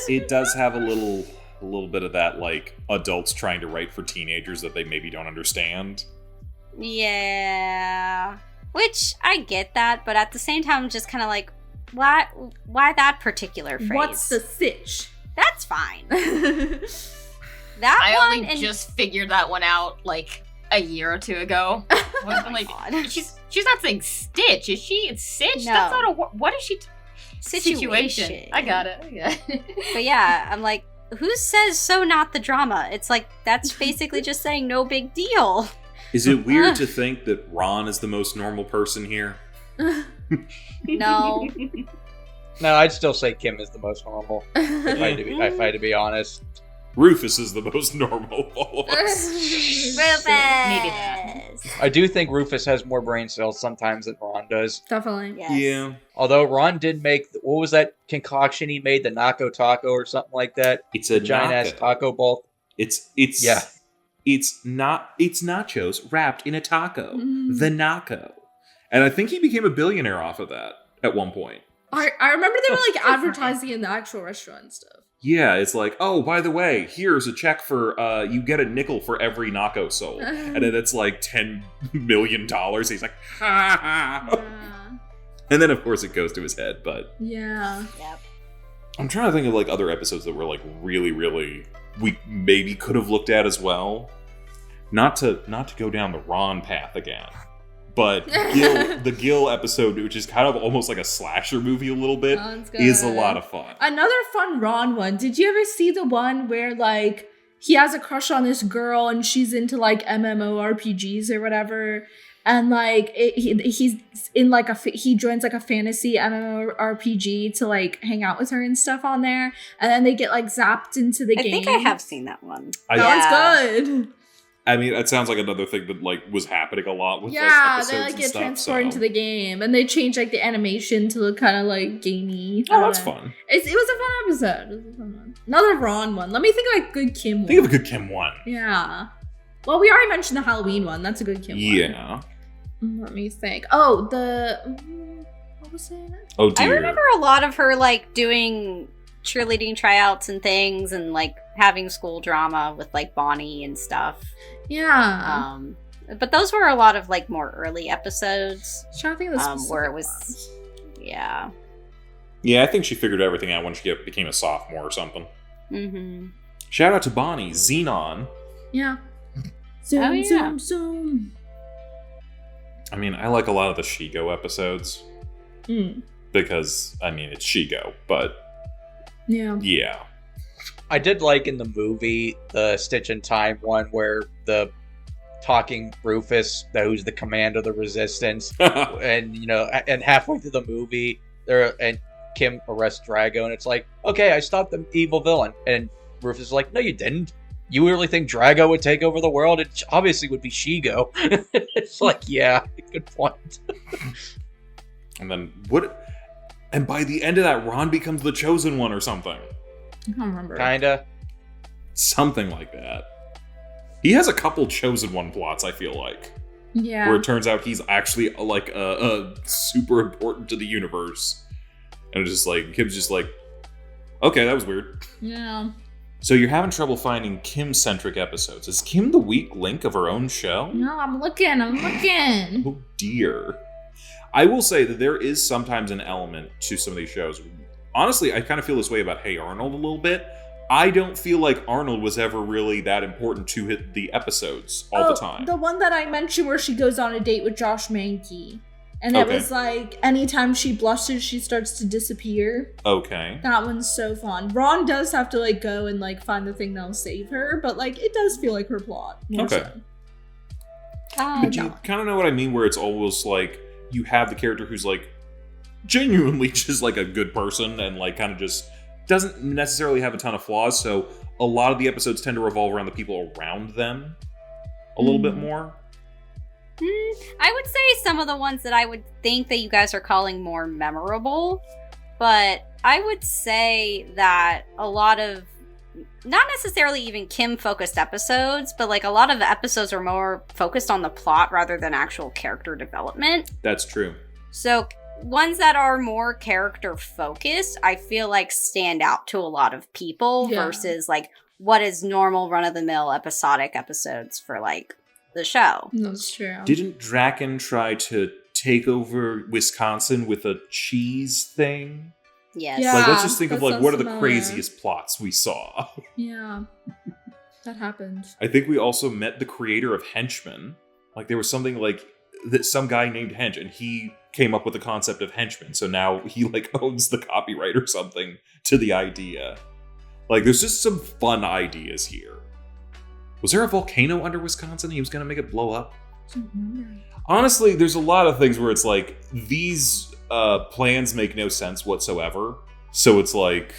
It does have a little bit of that, like, adults trying to write for teenagers that they maybe don't understand. Yeah. Which, I get that, but at the same time, I'm just kind of like, why that particular phrase? What's the sitch? That's fine. That's That I one only and just figured that one out a year or two ago. I'm like, God. she's not saying stitch, is she? It's stitch. No. That's not a what is she? Situation. I got it. Yeah. But yeah, I'm like, who says so not the drama? It's like, that's basically just saying no big deal. Is it weird to think that Ron is the most normal person here? No. No, I'd still say Kim is the most normal, if I had to be honest. Rufus is the most normal of all of us. Rufus! Maybe that. I do think Rufus has more brain cells sometimes than Ron does. Definitely. Yes. Yeah. Although Ron did make, what was that concoction he made? The Naco Taco or something like that? It's The a giant-ass nacho. taco ball? It's Yeah. It's nachos wrapped in a taco. Mm. The naco. And I think he became a billionaire off of that at one point. I remember they were advertising in the actual restaurant and stuff. Yeah, it's like, oh, by the way, here's a check for you get a nickel for every naco sold. And then it's like $10 million. He's like, ha ha. Yeah. And then of course it goes to his head, but Yeah. Yep. I'm trying to think of other episodes that were really, really we maybe could have looked at as well. Not to go down the Ron path again. But the Gil episode, which is kind of almost like a slasher movie a little bit, Sounds good. is a lot of fun. Another fun Ron one. Did you ever see the one where he has a crush on this girl and she's into MMORPGs or whatever, and he's in he joins a fantasy MMORPG to hang out with her and stuff on there, and then they get zapped into the I game. think I have seen that one. That one's good. I mean, it sounds like another thing that was happening a lot with Yeah, episodes they and get stuff, transported so. into the game, and they change the animation to look kind of gamey. Oh, that's fun. It was a fun episode. It was a fun one. Another Ron one. Let me think of a good Kim one. Think of a good Kim one. Yeah. Well, we already mentioned the Halloween one. That's a good Kim one. Yeah. Let me think. Oh, what was it? Oh dear. I remember a lot of her like doing cheerleading tryouts and things, and like having school drama with like Bonnie and stuff. Yeah. But those were a lot of like more early episodes. I'm trying to think of the specific where it ones. was, yeah. Yeah, I think she figured everything out when she became a sophomore or something. Mm-hmm. Shout out to Bonnie, Xenon. Yeah. Zoom, Oh, yeah. zoom, zoom. I mean, I like a lot of the Shigo episodes because, I mean, it's Shigo, but Yeah. yeah. I did like in the movie the Stitch in Time one where the talking Rufus, who's the command of the Resistance, and and halfway through the movie, and Kim arrests Drago, and it's like, okay, I stopped the evil villain, and Rufus is like, no, you didn't. You really think Drago would take over the world? It obviously would be Shigo. It's like, yeah, good point. And then what? And by the end of that, Ron becomes the chosen one or something. I don't remember. Kinda. Something like that. He has a couple chosen one plots, I feel like. Yeah. Where it turns out he's actually like super important to the universe. And it's just like, Kim's just like, okay, that was weird. Yeah. So you're having trouble finding Kim-centric episodes. Is Kim the weak link of her own show? No, I'm looking. Oh dear. I will say that there is sometimes an element to some of these shows. Honestly, I kind of feel this way about Hey Arnold a little bit. I don't feel like Arnold was ever really that important to hit the episodes all the time. The one that I mentioned where she goes on a date with Josh Mankey. And Okay. it was like, anytime she blushes, she starts to disappear. Okay. That one's so fun. Ron does have to like go and like find the thing that'll save her, but like it does feel like her plot. More Okay. so. But you kind of know what I mean, where it's almost like you have the character who's like genuinely just like a good person and like kind of just doesn't necessarily have a ton of flaws. So a lot of the episodes tend to revolve around the people around them a little bit more. I would say some of the ones that I would think that you guys are calling more memorable, but I would say that a lot of, not necessarily even Kim-focused episodes, but like a lot of the episodes are more focused on the plot rather than actual character development. That's true. So ones that are more character-focused, I feel like stand out to a lot of people versus like what is normal run-of-the-mill episodic episodes for like the show. That's true. Didn't Draken try to take over Wisconsin with a cheese thing? Yes. Yeah. Like, let's just think of that like what are sounds the familiar. craziest plots we saw. Yeah. That happened. I think we also met the creator of Henchmen. Like there was something like that some guy named Hench, and he came up with the concept of henchmen. So now he like owns the copyright or something to the idea. Like there's just some fun ideas here. Was there a volcano under Wisconsin? He was gonna make it blow up. I don't remember. Honestly, there's a lot of things where it's like these plans make no sense whatsoever. So it's like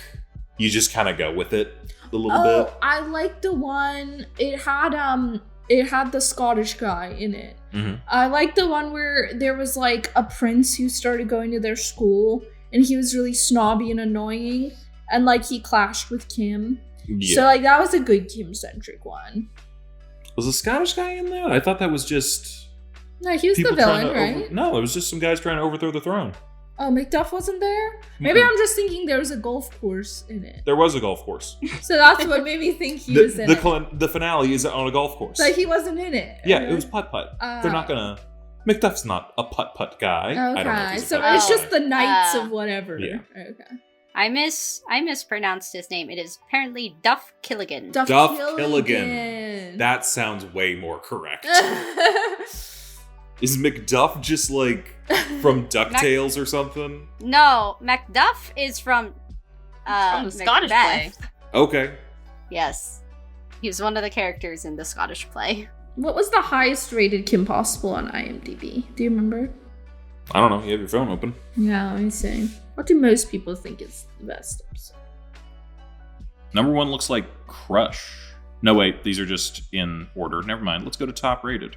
you just kind of go with it a little bit. I like the one. It had the Scottish guy in it. Mm-hmm. I like the one where there was like a prince who started going to their school, and he was really snobby and annoying, and like he clashed with Kim. Yeah. So like that was a good Kim-centric one. Was the Scottish guy in that? I thought that was just No, he was the people trying villain, to right? No, it was just some guys trying to overthrow the throne. Oh, Macduff wasn't there? Maybe Mm-mm. I'm just thinking there was a golf course in it. There was a golf course. So that's what made me think he was in it. The finale is on a golf course. But he wasn't in it. Yeah, it was putt-putt. They're not gonna... Macduff's not a putt-putt guy. I don't know if Okay, he's a so putt-putt it's guy. just the knights of whatever. Yeah. Okay. I mispronounced his name. It is apparently Duff Killigan. Duff Killigan. That sounds way more correct. Is Macduff just like from DuckTales or something? No, Macduff is from From the Scottish Macbeth. play. Okay. Yes. He was one of the characters in the Scottish play. What was the highest rated Kim Possible on IMDb? Do you remember? I don't know. You have your phone open. Yeah, let me see. What do most people think is the best episode? Number one looks like Crush. No, wait. These are just in order. Never mind. Let's go to top rated.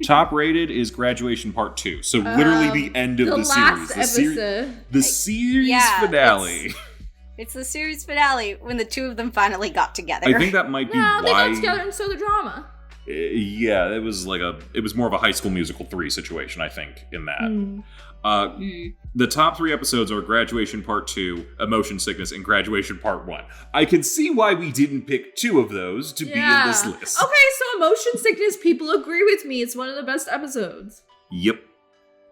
Top rated is Graduation Part 2. So literally the end of the series. The series Yeah, finale. It's the series finale when the two of them finally got together. I think that might be No, they why... got together and saw the drama. Yeah, it was more of a High School Musical 3 situation, I think, in that. The top 3 episodes are Graduation Part 2, Emotion Sickness, and Graduation Part 1. I can see why we didn't pick 2 of those to be in this list. Okay, so Emotion Sickness, people agree with me. It's one of the best episodes. Yep.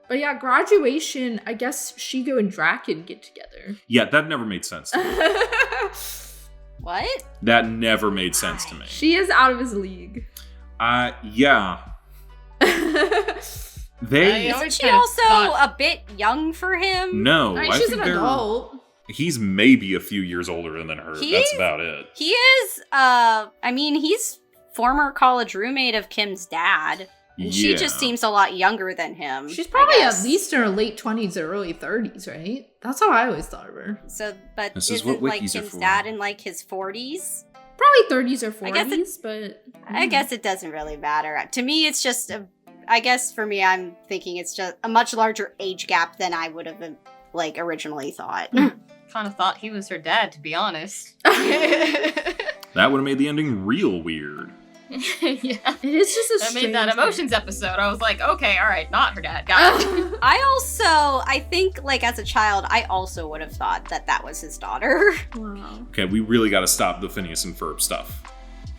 But yeah, Graduation, I guess Shigo and Draken get together. Yeah, that never made sense to me. What? That never made sense to me. She is out of his league. Yeah. Isn't she also a bit young for him? No, I mean, she's an adult. He's maybe a few years older than her. That's about it. He is, he's former college roommate of Kim's dad. And she just seems a lot younger than him. She's probably at least in her late 20s or early 30s, right? That's how I always thought of her. So, but this isn't like Kim's dad in like his 40s? Probably 30s or 40s, I guess it doesn't really matter. To me, it's just I guess for me, I'm thinking it's just a much larger age gap than I would have originally thought. Kind of thought he was her dad, to be honest. That would have made the ending real weird. Yeah. It is just I made that Emotions episode. I was like, okay, all right, not her dad. Got it. I think as a child, I also would have thought that was his daughter. Wow. Okay, we really got to stop the Phineas and Ferb stuff.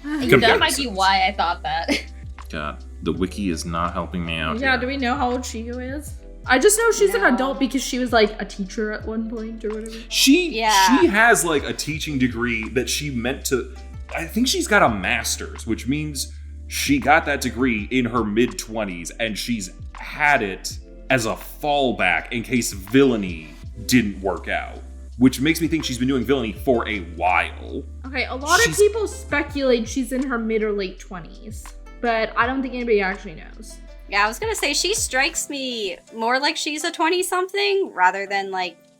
That might be why I thought that. God, the wiki is not helping me out. Yeah, here. do we know how old Shigo is? I just know she's an adult because she was a teacher at one point or whatever. She has a teaching degree that she meant to. I think she's got a master's, which means she got that degree in her mid-20s, and she's had it as a fallback in case villainy didn't work out. Which makes me think she's been doing villainy for a while. Okay, a lot of people speculate she's in her mid or late 20s, but I don't think anybody actually knows. Yeah, I was gonna say, she strikes me more like she's a 20-something rather than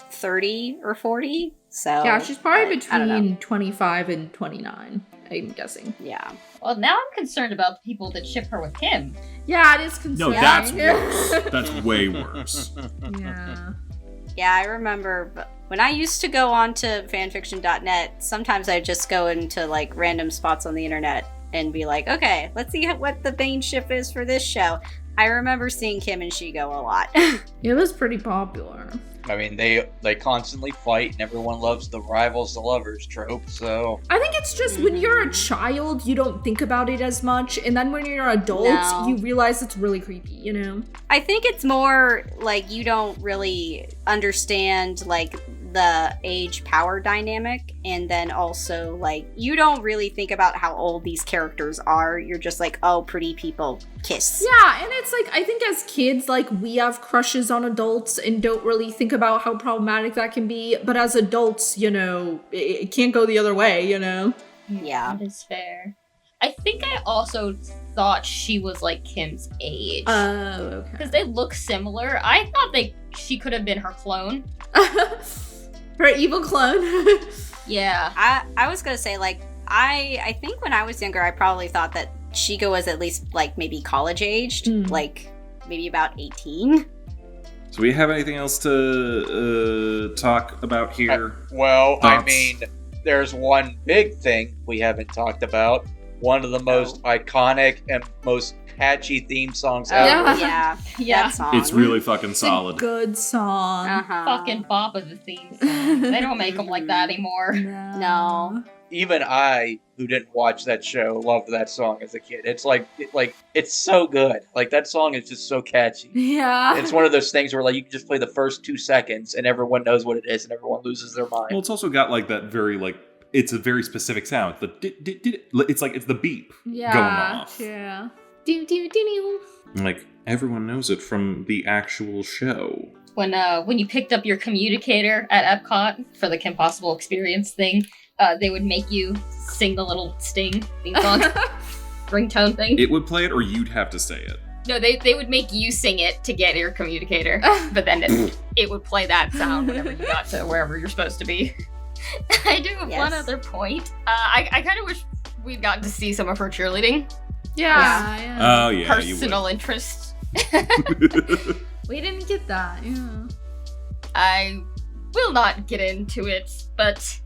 30 or 40. So yeah, she's probably between 25 and 29, I'm guessing. Yeah. Well, now I'm concerned about the people that ship her with Kim. Yeah, it is concerning. No, that's worse. That's way worse. Yeah. Yeah, I remember when I used to go on to fanfiction.net, sometimes I'd just go into random spots on the internet and be like, okay, let's see what the main ship is for this show. I remember seeing Kim and Shigo a lot. It was pretty popular. I mean, they constantly fight, and everyone loves the rivals to lovers trope, so... I think it's just when you're a child, you don't think about it as much, and then when you're an adult, you realize it's really creepy, you know? I think it's more you don't really understand, the age power dynamic, and then also you don't really think about how old these characters are. You're just oh, pretty people kiss. Yeah, and it's I think as kids we have crushes on adults and don't really think about how problematic that can be, but as adults, it can't go the other way, Yeah, that is fair. I think I also thought she was Kim's age. Oh, okay. Because they look similar. I thought she could have been her clone. Her evil clone. Yeah. I was gonna say I think when I was younger, I probably thought that Shigo was at least maybe college aged, maybe about 18. So we have anything else to talk about here? Thoughts? I mean, there's one big thing we haven't talked about. One of the most iconic and most catchy theme songs ever. Yeah. That song. It's really fucking solid. It's a good song. Fucking bop of the theme song. They don't make them like that anymore. No. Even I, who didn't watch that show, loved that song as a kid. It's it's so good. That song is just so catchy. Yeah. It's one of those things where you can just play the first 2 seconds and everyone knows what it is and everyone loses their mind. Well, it's also got that very it's a very specific sound. It's the beep going off. Yeah. Do do do do. Everyone knows it from the actual show. When you picked up your communicator at Epcot for the Kim Possible Experience thing, they would make you sing the little sting theme song ringtone thing. It would play it, or you'd have to say it. No, they would make you sing it to get your communicator, but then it would play that sound whenever you got to wherever you're supposed to be. I do have one other point. I kind of wish we'd gotten to see some of her cheerleading. Yeah. Oh, yeah. Personal interest. We didn't get that, yeah. I will not get into it, but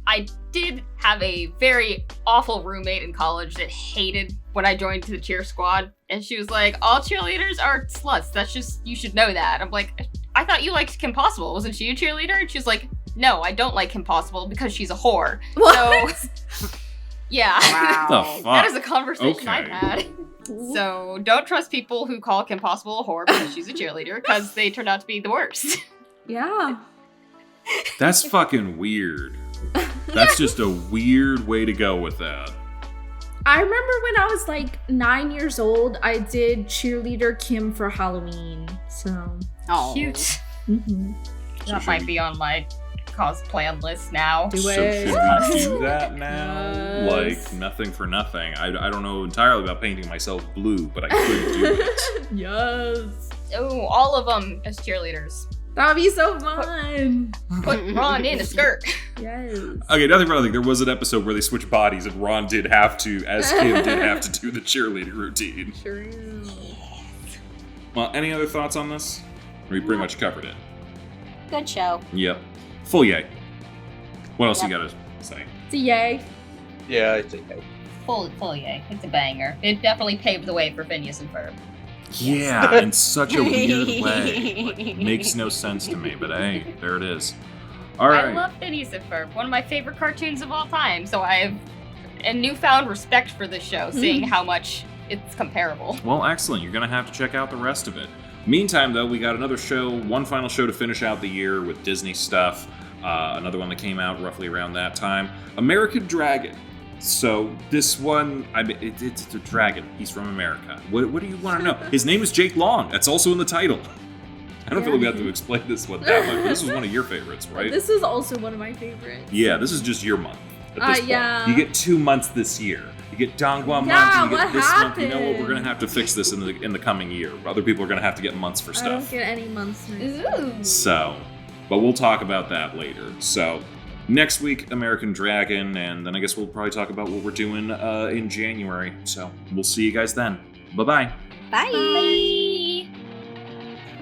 I did have a very awful roommate in college that hated when I joined the cheer squad. And she was like, all cheerleaders are sluts. That's just, you should know that. I'm like, I thought you liked Kim Possible. Wasn't she a cheerleader? And she was like, no, I don't like Kim Possible because she's a whore. What? So, yeah. What the fuck? That is a conversation Okay. I've had. So don't trust people who call Kim Possible a whore because she's a cheerleader, because they turned out to be the worst. Yeah. That's fucking weird. That's just a weird way to go with that. I remember when I was like 9 years old, I did cheerleader Kim for Halloween. So Oh, Cute. mhm. That might be on my cosplay list now. Do So it. should we do that now? Yes. Like, nothing for nothing. I don't know entirely about painting myself blue, but I could do it. Yes. Oh, all of them as cheerleaders. That'd be so fun. Put Ron in a skirt. Yes. Okay, nothing for nothing. There was an episode where they switched bodies and Ron did have to, as Kim, did have to do the cheerleading routine. True. Well, any other thoughts on this? We pretty much covered it. good show. Yep. Full yay. What else Yep. you gotta say? It's a yay. Yeah, it's okay. Full yay. It's a banger. It definitely paved the way for Phineas and Ferb. Yeah, in such a weird way. Like, makes no sense to me, but hey, there it is. All right. I love Phineas and Ferb, one of my favorite cartoons of all time. So I have a newfound respect for this show, seeing how much it's comparable. Well, excellent. You're going to have to check out the rest of it. Meantime, though, we got another show, one final show to finish out the year with Disney stuff. Another one that came out roughly around that time. American Dragon. So this one, I mean, it's a dragon. He's from America. What do you want to know? His name is Jake Long. That's also in the title. I don't feel like we have to explain this one that much. But this was one of your favorites, right? This is also one of my favorites. Yeah, this is just your month. At this point. Yeah. You get 2 months this year. You get Dongguan month. Yeah, And you get what this month. You know what? We're happened? gonna have to fix this in the coming year. Other people are gonna have to get months for I don't stuff. get any months. Ooh. So, but we'll talk about that later. So, next week, American Dragon, and then I guess we'll probably talk about what we're doing in January. So, we'll see you guys then. Bye-bye. Bye.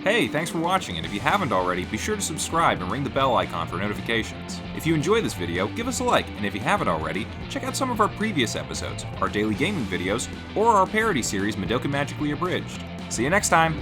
Hey, thanks for watching, and if you haven't already, be sure to subscribe and ring the bell icon for notifications. If you enjoyed this video, give us a like, and if you haven't already, check out some of our previous episodes, our daily gaming videos, or our parody series Madoka Magically Abridged. See you next time!